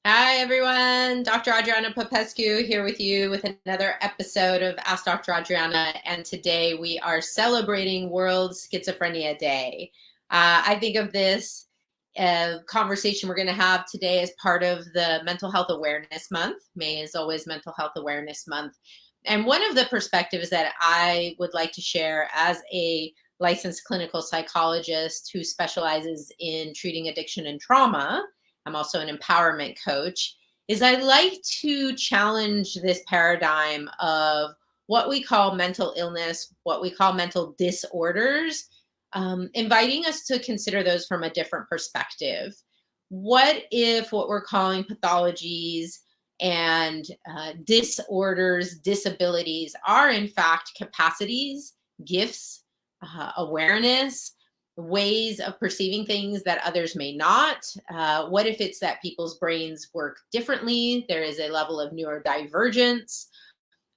Hi, everyone. Dr. Adriana Popescu here with you with another episode of Ask Dr. Adriana. And today we are celebrating World Schizophrenia Day. I think of this conversation we're going to have today as part of the Mental Health Awareness Month. May is always Mental Health Awareness Month. And one of the perspectives that I would like to share as a licensed clinical psychologist who specializes in treating addiction and trauma, I'm also an empowerment coach, is I like to challenge this paradigm of what we call mental illness, what we call mental disorders, inviting us to consider those from a different perspective. What if what we're calling pathologies and disorders, disabilities are in fact capacities, gifts, awareness, ways of perceiving things that others may not? What if it's that people's brains work differently? There is a level of neurodivergence.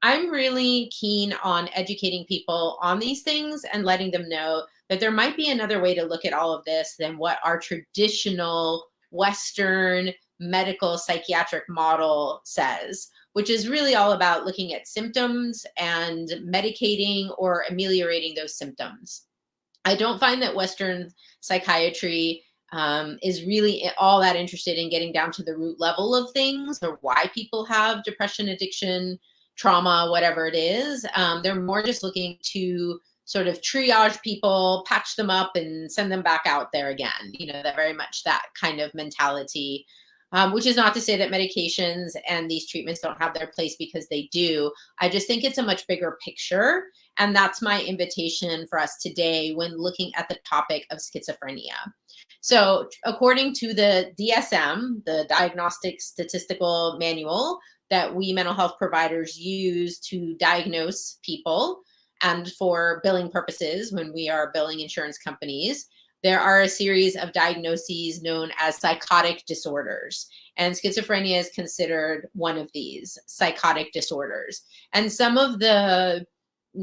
I'm really keen on educating people on these things and letting them know that there might be another way to look at all of this than what our traditional Western medical psychiatric model says, which is really all about looking at symptoms and medicating or ameliorating those symptoms. I don't find that Western psychiatry is really all that interested in getting down to the root level of things or why people have depression, addiction, trauma, whatever it is. They're more just looking to sort of triage people, patch them up, and send them back out there again. That very much that kind of mentality. Which is not to say that medications and these treatments don't have their place, because they do. I just think it's a much bigger picture. And that's my invitation for us today when looking at the topic of schizophrenia. So, according to the DSM, the Diagnostic Statistical Manual that we mental health providers use to diagnose people and for billing purposes when we are billing insurance companies, there are a series of diagnoses known as psychotic disorders. And schizophrenia is considered one of these psychotic disorders. And some of the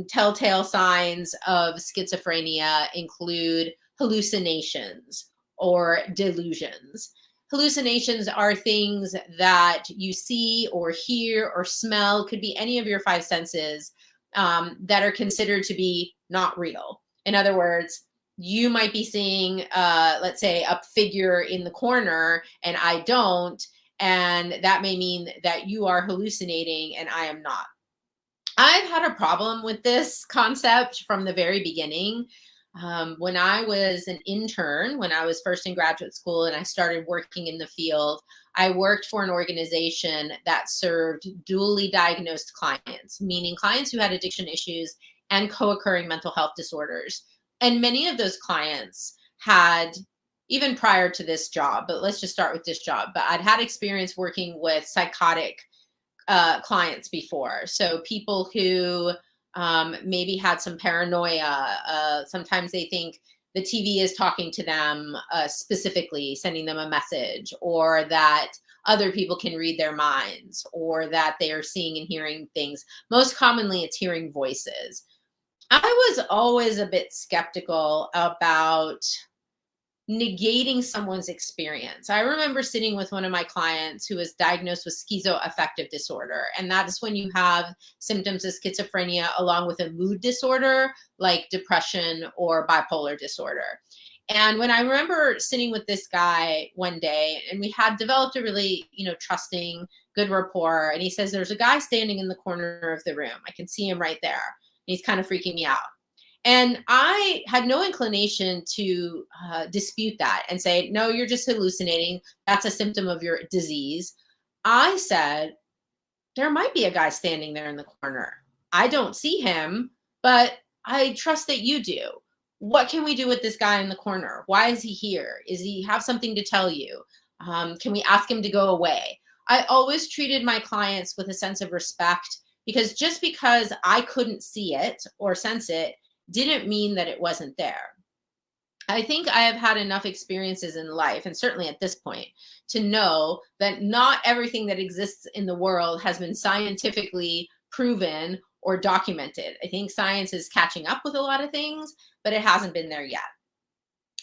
telltale signs of schizophrenia include hallucinations or delusions. Hallucinations are things that you see or hear or smell, could be any of your five senses, that are considered to be not real. In other words, you might be seeing, let's say, a figure in the corner and I don't, and that may mean that you are hallucinating and I am not. I've had a problem with this concept from the very beginning. When I was an intern, when I was first in graduate school and I started working in the field, I worked for an organization that served dually diagnosed clients, meaning clients who had addiction issues and co-occurring mental health disorders. And many of those clients had, even prior to this job, but let's just start with this job, but I'd had experience working with psychotic clients before. So people who maybe had some paranoia. Sometimes they think the TV is talking to them specifically, sending them a message, or that other people can read their minds, or that they are seeing and hearing things. Most commonly, it's hearing voices. I was always a bit skeptical about negating someone's experience. I remember sitting with one of my clients who was diagnosed with schizoaffective disorder. And that is when you have symptoms of schizophrenia along with a mood disorder like depression or bipolar disorder. And when I remember sitting with this guy one day, and we had developed a really, trusting, good rapport. And he says, there's a guy standing in the corner of the room. I can see him right there. And he's kind of freaking me out. And I had no inclination to dispute that and say, no, you're just hallucinating. That's a symptom of your disease. I said, there might be a guy standing there in the corner. I don't see him, but I trust that you do. What can we do with this guy in the corner? Why is he here? Is he have something to tell you? Can we ask him to go away? I always treated my clients with a sense of respect, because just because I couldn't see it or sense it didn't mean that it wasn't there. I think I have had enough experiences in life, and certainly at this point, to know that not everything that exists in the world has been scientifically proven or documented. I think science is catching up with a lot of things, but it hasn't been there yet.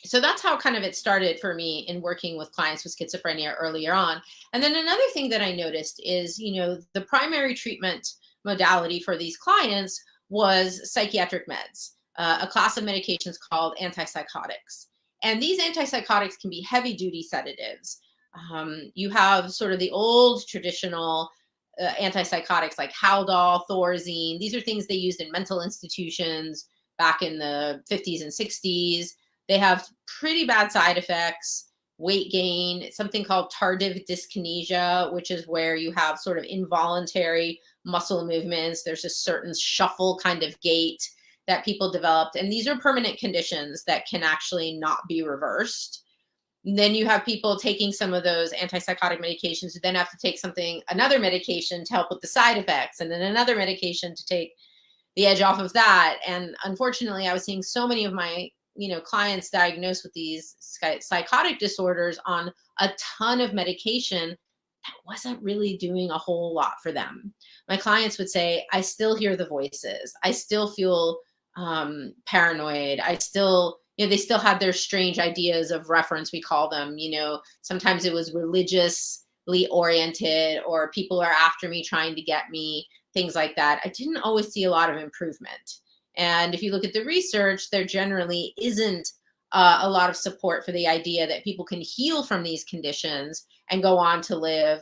So that's how kind of it started for me in working with clients with schizophrenia earlier on. And then another thing that I noticed is, the primary treatment modality for these clients was psychiatric meds, a class of medications called antipsychotics. And these antipsychotics can be heavy duty sedatives. You have sort of the old traditional antipsychotics like Haldol, Thorazine. These are things they used in mental institutions back in the 50s and 60s. They have pretty bad side effects, weight gain, something called tardive dyskinesia, which is where you have sort of involuntary muscle movements. There's a certain shuffle kind of gait that people developed. And these are permanent conditions that can actually not be reversed. And then you have people taking some of those antipsychotic medications who then have to take another medication to help with the side effects, and then another medication to take the edge off of that. And unfortunately, I was seeing so many of my clients diagnosed with these psychotic disorders on a ton of medication that wasn't really doing a whole lot for them. My clients would say, I still hear the voices, I still feel paranoid, I still, they still had their strange ideas of reference, we call them. Sometimes it was religiously oriented, or people are after me trying to get me, things like that. I didn't always see a lot of improvement. And if you look at the research, there generally isn't a lot of support for the idea that people can heal from these conditions and go on to live,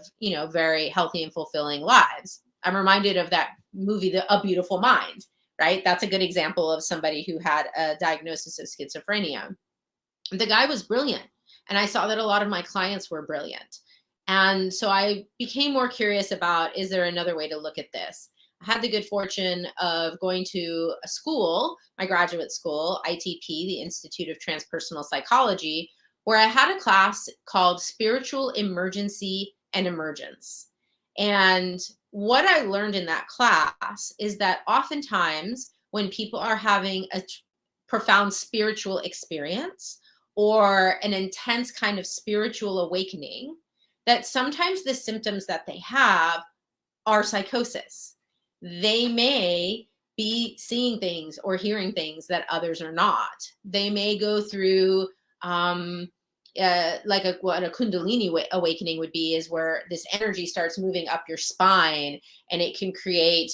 very healthy and fulfilling lives. I'm reminded of that movie, A Beautiful Mind, right? That's a good example of somebody who had a diagnosis of schizophrenia. The guy was brilliant, and I saw that a lot of my clients were brilliant. And so I became more curious about, is there another way to look at this? I had the good fortune of going to a school, my graduate school, ITP, the Institute of Transpersonal Psychology, where I had a class called Spiritual Emergency and Emergence. And what I learned in that class is that oftentimes when people are having a profound spiritual experience or an intense kind of spiritual awakening, that sometimes the symptoms that they have are psychosis. They may be seeing things or hearing things that others are not. They may go through what a Kundalini awakening would be, is where this energy starts moving up your spine, and it can create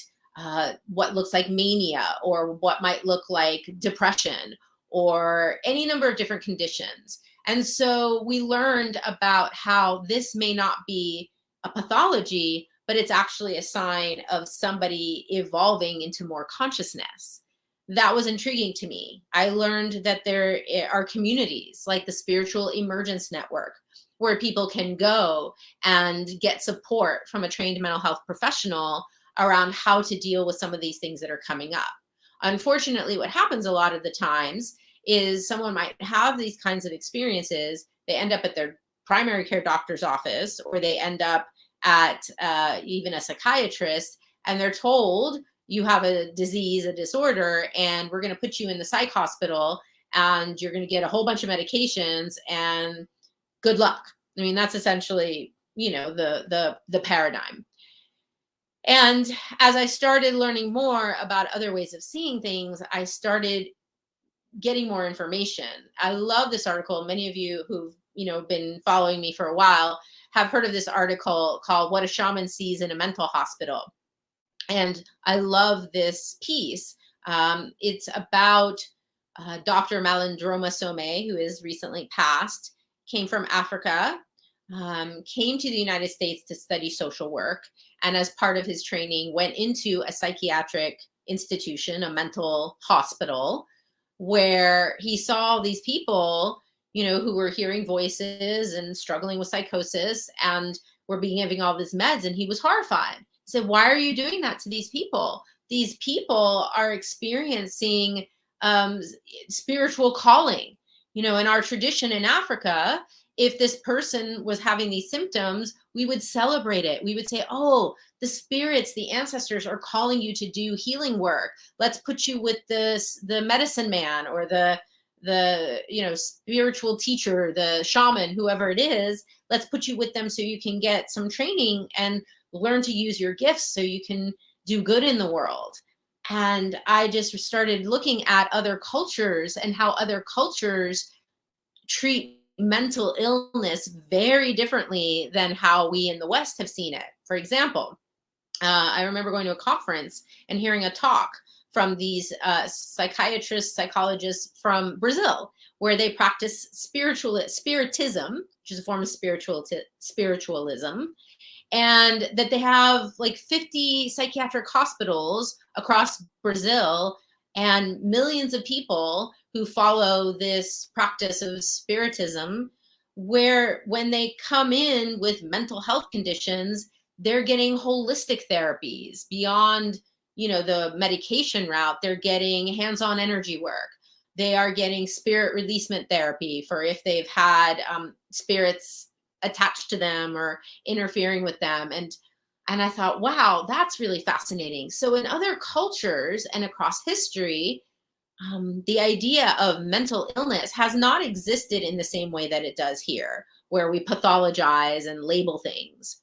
what looks like mania, or what might look like depression, or any number of different conditions. And so we learned about how this may not be a pathology, but it's actually a sign of somebody evolving into more consciousness. That was intriguing to me. I learned that there are communities like the Spiritual Emergence Network, where people can go and get support from a trained mental health professional around how to deal with some of these things that are coming up. Unfortunately, what happens a lot of the times is someone might have these kinds of experiences. They end up at their primary care doctor's office, or they end up at even a psychiatrist, and they're told, you have a disease, a disorder, and we're going to put you in the psych hospital, and you're going to get a whole bunch of medications, and good luck. I mean, that's essentially, the paradigm. And as I started learning more about other ways of seeing things, I started getting more information. I love this article. Many of you who've been following me for a while have heard of this article called What a Shaman Sees in a Mental Hospital. And I love this piece. It's about Dr. Malindroma Somé, who is recently passed, came from Africa, came to the United States to study social work, and as part of his training went into a psychiatric institution, a mental hospital, where he saw these people, who were hearing voices and struggling with psychosis, and were being given all these meds, and he was horrified. He said, why are you doing that to these people? These people are experiencing spiritual calling. In our tradition in Africa, if this person was having these symptoms, we would celebrate it. We would say, oh, the spirits, the ancestors are calling you to do healing work. Let's put you with the medicine man, or the spiritual teacher, the shaman, whoever it is. Let's put you with them so you can get some training and learn to use your gifts so you can do good in the world. And I just started looking at other cultures and how other cultures treat mental illness very differently than how we in the West have seen it. For example, I remember going to a conference and hearing a talk from these psychiatrists, psychologists from Brazil, where they practice spiritism, which is a form of spiritualism, and that they have like 50 psychiatric hospitals across Brazil and millions of people who follow this practice of spiritism, where when they come in with mental health conditions, they're getting holistic therapies beyond, the medication route. They're getting hands-on energy work. They are getting spirit releasement therapy for if they've had spirits attached to them or interfering with them. And I thought, wow, that's really fascinating. So in other cultures and across history, the idea of mental illness has not existed in the same way that it does here, where we pathologize and label things.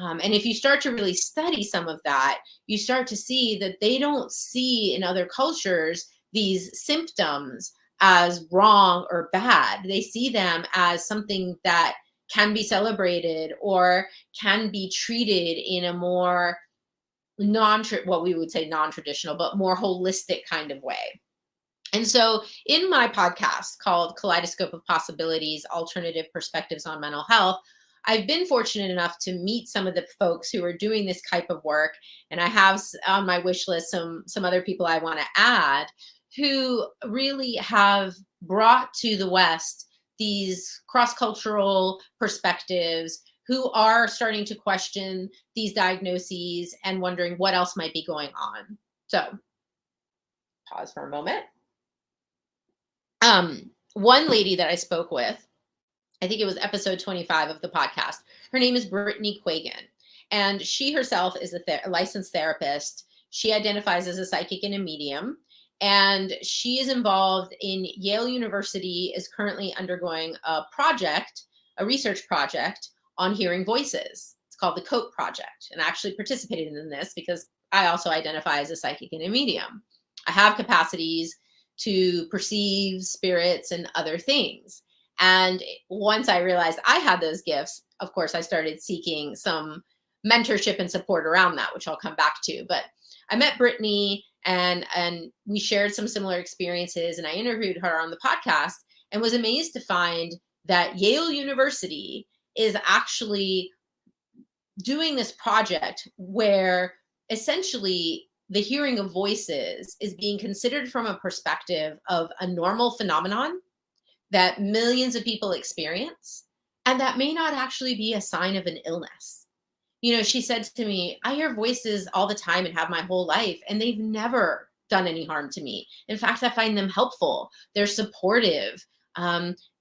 And if you start to really study some of that, you start to see that they don't see in other cultures these symptoms as wrong or bad. They see them as something that can be celebrated or can be treated in a more what we would say non-traditional, but more holistic kind of way. And so in my podcast called Kaleidoscope of Possibilities, Alternative Perspectives on Mental Health, I've been fortunate enough to meet some of the folks who are doing this type of work. And I have on my wish list some other people I want to add who really have brought to the West these cross-cultural perspectives, who are starting to question these diagnoses and wondering what else might be going on. So pause for a moment. One lady that I spoke with, I think it was episode 25 of the podcast. Her name is Brittany Quagan, and she herself is a licensed therapist. She identifies as a psychic and a medium, and she is involved in Yale University, is currently undergoing a research project on hearing voices. It's called the COPE project, and I actually participated in this because I also identify as a psychic and a medium. I have capacities to perceive spirits and other things. And once I realized I had those gifts, of course, I started seeking some mentorship and support around that, which I'll come back to. But I met Brittany and we shared some similar experiences, and I interviewed her on the podcast and was amazed to find that Yale University is actually doing this project where essentially the hearing of voices is being considered from a perspective of a normal phenomenon that millions of people experience, and that may not actually be a sign of an illness. She said to me, I hear voices all the time and have my whole life, and they've never done any harm to me. In fact, I find them helpful. They're supportive.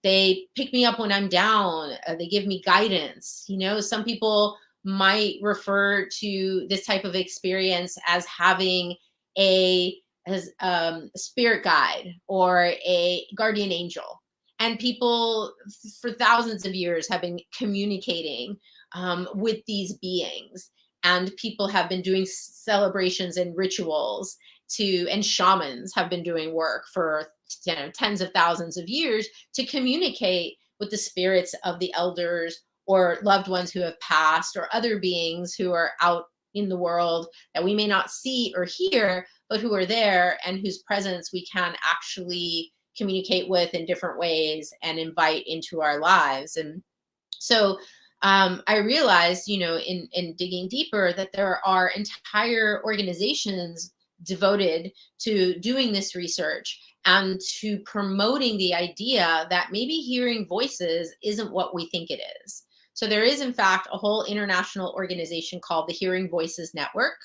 They pick me up when I'm down. They give me guidance. Some people might refer to this type of experience as having a spirit guide or a guardian angel. And people for thousands of years have been communicating with these beings. And people have been doing celebrations and rituals and shamans have been doing work for tens of thousands of years to communicate with the spirits of the elders or loved ones who have passed, or other beings who are out in the world that we may not see or hear, but who are there and whose presence we can actually communicate with in different ways and invite into our lives. And so I realized, in digging deeper, that there are entire organizations devoted to doing this research and to promoting the idea that maybe hearing voices isn't what we think it is. So there is, in fact, a whole international organization called the Hearing Voices Network.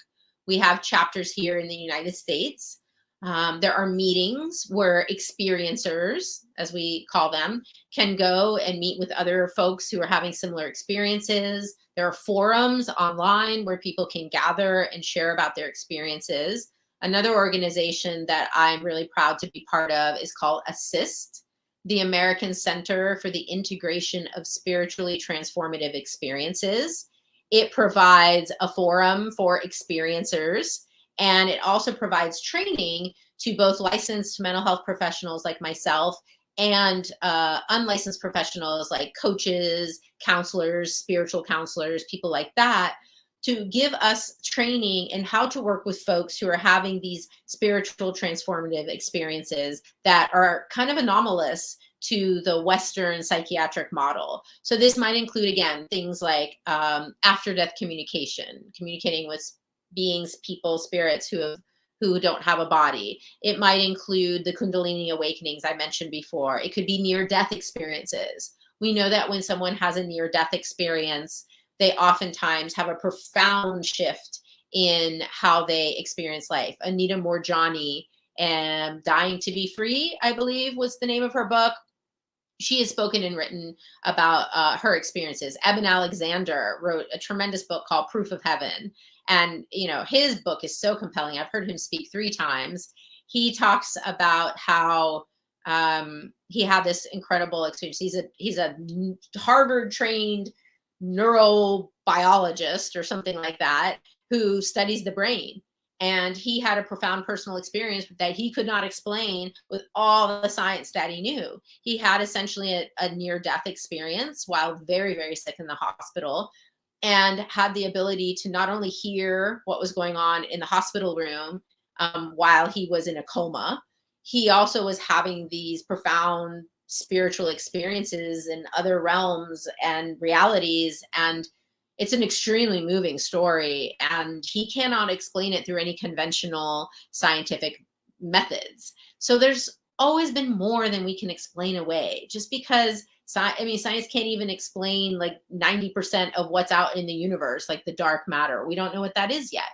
We have chapters here in the United States. There are meetings where experiencers, as we call them, can go and meet with other folks who are having similar experiences. There are forums online where people can gather and share about their experiences. Another organization that I'm really proud to be part of is called ASSIST, the American Center for the Integration of Spiritually Transformative Experiences. It provides a forum for experiencers, and it also provides training to both licensed mental health professionals like myself and unlicensed professionals like coaches, counselors, spiritual counselors, people like that, to give us training in how to work with folks who are having these spiritual transformative experiences that are kind of anomalous to the Western psychiatric model. So this might include, again, things like after-death communication, communicating with beings, people, spirits who don't have a body. It might include the Kundalini awakenings I mentioned before. It could be near-death experiences. We know that when someone has a near-death experience, they oftentimes have a profound shift in how they experience life. Anita Moorjani, and Dying to Be Free, I believe was the name of her book. She has spoken and written about her experiences. Eben Alexander wrote a tremendous book called Proof of Heaven. And, his book is so compelling. I've heard him speak 3 times. He talks about how he had this incredible experience. He's a Harvard trained neurobiologist or something like that who studies the brain. And he had a profound personal experience that he could not explain with all the science that he knew. He had essentially a near-death experience while very, very sick in the hospital, and had the ability to not only hear what was going on in the hospital room while he was in a coma, he also was having these profound spiritual experiences in other realms and realities. And it's an extremely moving story, and he cannot explain it through any conventional scientific methods. So there's always been more than we can explain away. Just because science can't even explain like 90% of what's out in the universe, like the dark matter. We don't know what that is yet.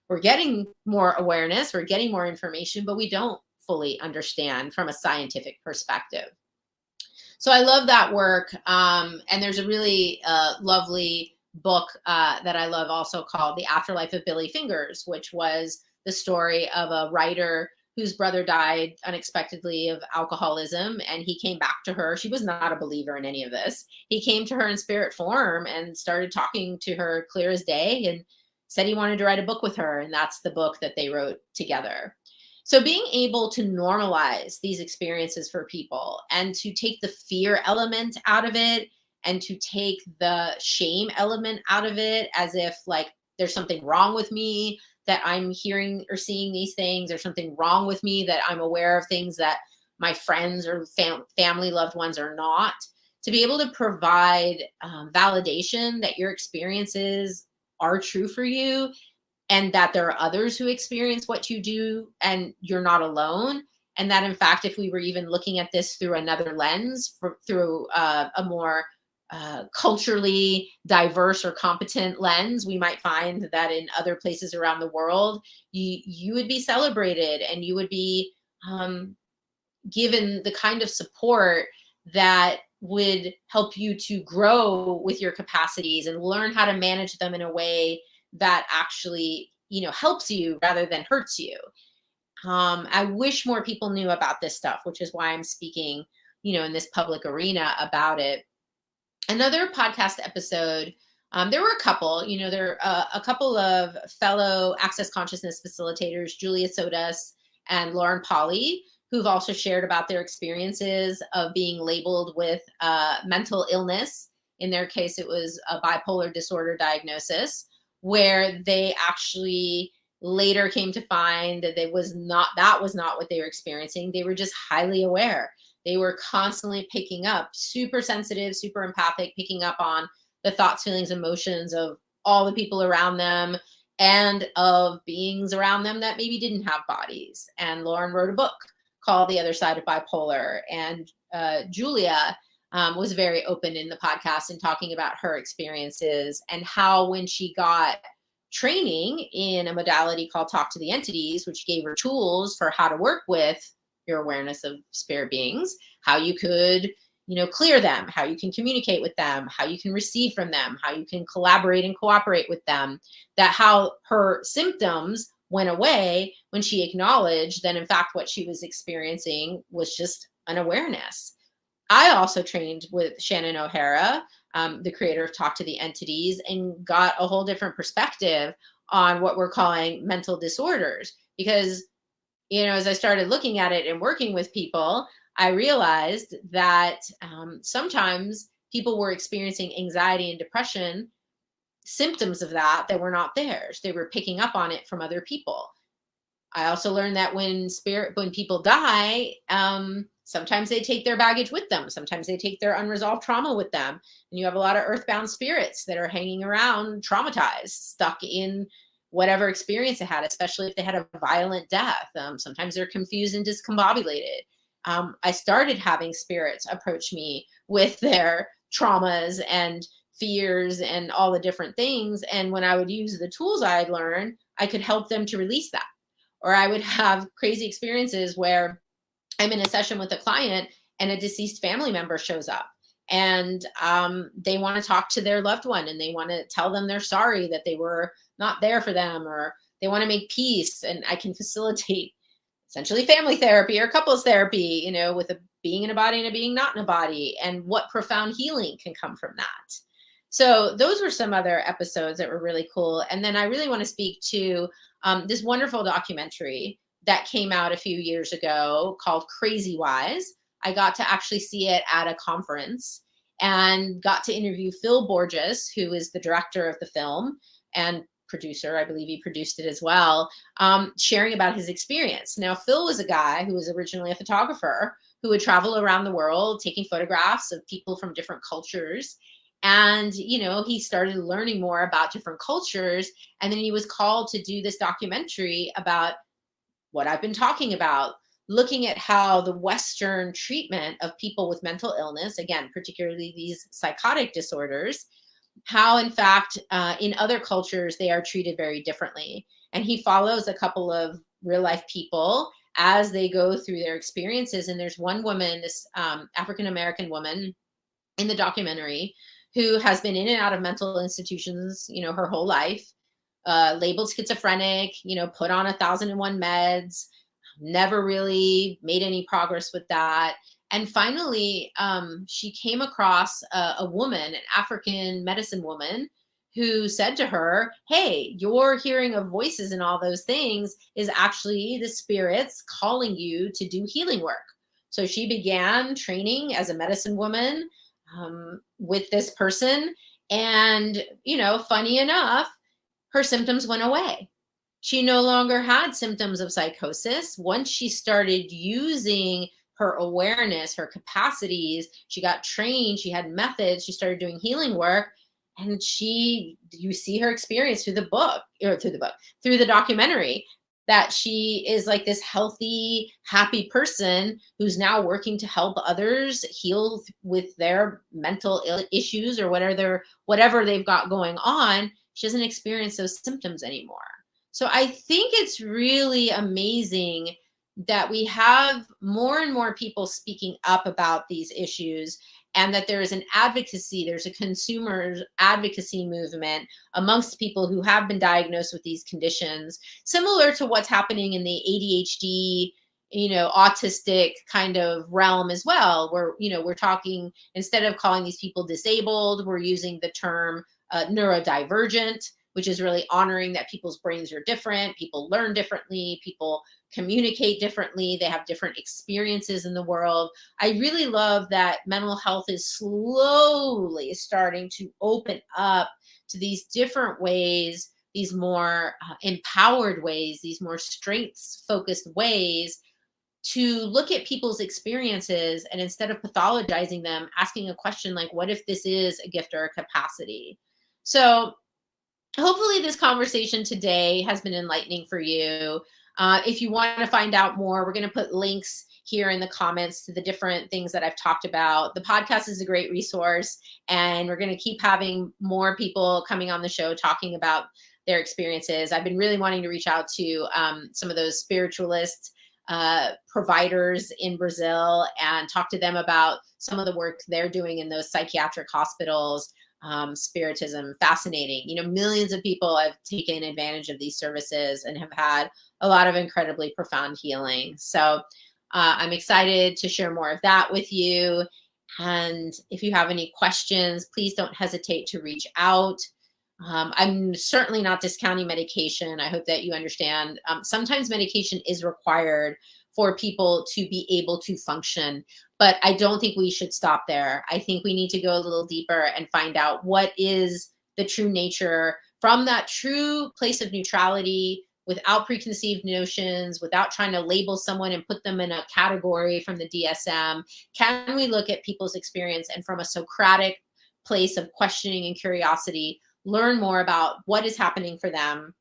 We're getting more awareness, we're getting more information, but we don't fully understand from a scientific perspective. So I love that work. And there's a really lovely book that I love also called The Afterlife of Billy Fingers, which was the story of a writer whose brother died unexpectedly of alcoholism. And he came back to her. She was not a believer in any of this. He came to her in spirit form and started talking to her clear as day and said he wanted to write a book with her. And that's the book that they wrote together. So being able to normalize these experiences for people and to take the fear element out of it and to take the shame element out of it, as if like there's something wrong with me that I'm hearing or seeing these things, there's something wrong with me that I'm aware of things that my friends or family loved ones are not, to be able to provide validation that your experiences are true for you, and that there are others who experience what you do and you're not alone. And that in fact, if we were even looking at this through another lens, through a more culturally diverse or competent lens, we might find that in other places around the world, you would be celebrated and you would be given the kind of support that would help you to grow with your capacities and learn how to manage them in a way that actually, helps you rather than hurts you. I wish more people knew about this stuff, which is why I'm speaking, in this public arena about it. Another podcast episode, there were a couple, there are a couple of fellow access consciousness facilitators, Julia Sodas and Lauren Polly, who've also shared about their experiences of being labeled with mental illness. In their case, it was a bipolar disorder diagnosis, where they actually later came to find that that was not what they were experiencing. They were just highly aware. They were constantly picking up, super sensitive, super empathic, picking up on the thoughts, feelings, emotions of all the people around them and of beings around them that maybe didn't have bodies. And Lauren wrote a book called The Other Side of Bipolar. And Julia was very open in the podcast and talking about her experiences and how when she got training in a modality called Talk to the Entities, which gave her tools for how to work with your awareness of spirit beings, how you could, clear them, how you can communicate with them, how you can receive from them, how you can collaborate and cooperate with them, that how her symptoms went away when she acknowledged that in fact what she was experiencing was just an awareness. I also trained with Shannon O'Hara, the creator of Talk to the Entities, and got a whole different perspective on what we're calling mental disorders. Because, as I started looking at it and working with people, I realized that sometimes people were experiencing anxiety and depression, symptoms of that were not theirs. They were picking up on it from other people. I also learned that when people die, sometimes they take their baggage with them. Sometimes they take their unresolved trauma with them. And you have a lot of earthbound spirits that are hanging around traumatized, stuck in whatever experience they had, especially if they had a violent death. Sometimes they're confused and discombobulated. I started having spirits approach me with their traumas and fears and all the different things. And when I would use the tools I had learned, I could help them to release that. Or I would have crazy experiences where I'm in a session with a client and a deceased family member shows up, and they want to talk to their loved one and they want to tell them they're sorry that they were not there for them, or they want to make peace. And I can facilitate essentially family therapy or couples therapy, with a being in a body and a being not in a body, and what profound healing can come from that. So those were some other episodes that were really cool. And then I really want to speak to this wonderful documentary that came out a few years ago called Crazy Wise. I got to actually see it at a conference and got to interview Phil Borges, who is the director of the film and producer. I believe he produced it as well, sharing about his experience. Now, Phil was a guy who was originally a photographer who would travel around the world taking photographs of people from different cultures. And, he started learning more about different cultures. And then he was called to do this documentary about what I've been talking about, looking at how the Western treatment of people with mental illness, again, particularly these psychotic disorders, how in fact, in other cultures, they are treated very differently. And he follows a couple of real life people as they go through their experiences. And there's one woman, this African-American woman in the documentary, who has been in and out of mental institutions, her whole life, labeled schizophrenic, put on 1,001 meds, never really made any progress with that. And finally, she came across a woman, an African medicine woman, who said to her, "Hey, your hearing of voices and all those things is actually the spirits calling you to do healing work." So she began training as a medicine woman with this person. And, funny enough, her symptoms went away. She no longer had symptoms of psychosis. Once she started using her awareness, her capacities, she got trained, she had methods, she started doing healing work. And you see her experience through through the documentary, that she is like this healthy, happy person who's now working to help others heal with their mental issues or whatever they've got going on. She doesn't experience those symptoms anymore. So I think it's really amazing that we have more and more people speaking up about these issues, and that there is there's a consumer advocacy movement amongst people who have been diagnosed with these conditions, similar to what's happening in the ADHD, autistic kind of realm as well, where, we're talking, instead of calling these people disabled, we're using the term neurodivergent, which is really honoring that people's brains are different, people learn differently, people communicate differently, they have different experiences in the world. I really love that mental health is slowly starting to open up to these different ways, these more empowered ways, these more strengths focused ways to look at people's experiences, and instead of pathologizing them, asking a question like, what if this is a gift or a capacity? So hopefully this conversation today has been enlightening for you. If you want to find out more, we're going to put links here in the comments to the different things that I've talked about. The podcast is a great resource, and we're going to keep having more people coming on the show talking about their experiences. I've been really wanting to reach out to some of those spiritualist providers in Brazil and talk to them about some of the work they're doing in those psychiatric hospitals. Spiritism, fascinating. Millions of people have taken advantage of these services and have had a lot of incredibly profound healing. So I'm excited to share more of that with you. And if you have any questions, please don't hesitate to reach out. I'm certainly not discounting medication. I hope that you understand. Sometimes medication is required for people to be able to function. But I don't think we should stop there. I think we need to go a little deeper and find out what is the true nature from that true place of neutrality, without preconceived notions, without trying to label someone and put them in a category from the DSM. Can we look at people's experience and from a Socratic place of questioning and curiosity, learn more about what is happening for them,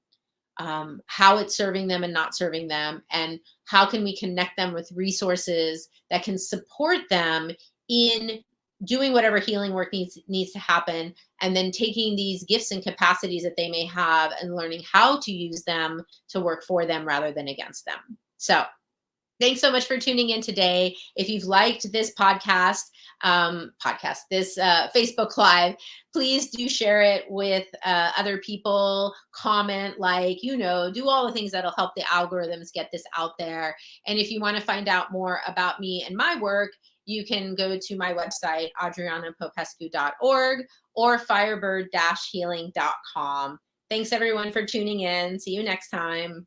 how it's serving them and not serving them, and how can we connect them with resources that can support them in doing whatever healing work needs to happen, and then taking these gifts and capacities that they may have and learning how to use them to work for them rather than against them. So thanks so much for tuning in today. If you've liked this this Facebook Live, please do share it with other people, comment, like, do all the things that'll help the algorithms get this out there. And if you want to find out more about me and my work, you can go to my website, adrianapopescu.org or firebird-healing.com. Thanks everyone for tuning in. See you next time.